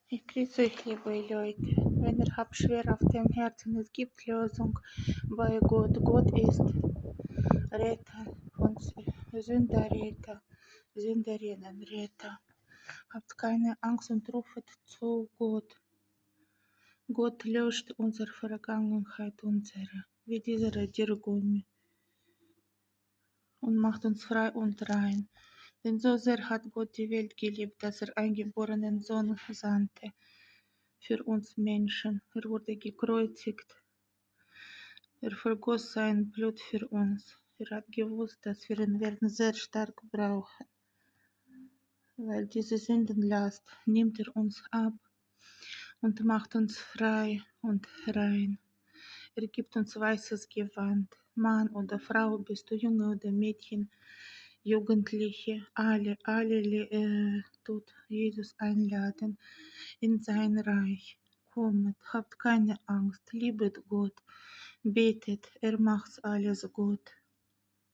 Ich grüße euch, liebe Leute. Wenn ihr habt schwer auf dem Herzen, es gibt Lösung bei Gott. Gott ist Retter und Sünderretter, Sünderinnenretter. Habt keine Angst und rufet zu Gott. Gott löscht unsere Vergangenheit, wie dieser Dirgum, und macht uns frei und rein. Denn so sehr hat Gott die Welt geliebt, dass er eingeborenen Sohn sandte für uns Menschen. Er wurde gekreuzigt. Er vergoss sein Blut für uns. Er hat gewusst, dass wir ihn werden sehr stark brauchen. Weil diese Sündenlast nimmt er uns ab und macht uns frei und rein. Er gibt uns weißes Gewand. Mann oder Frau, bist du Junge oder Mädchen, Jugendliche, alle tut Jesus einladen in sein Reich. Kommet, habt keine Angst, liebet Gott, betet, er macht alles gut.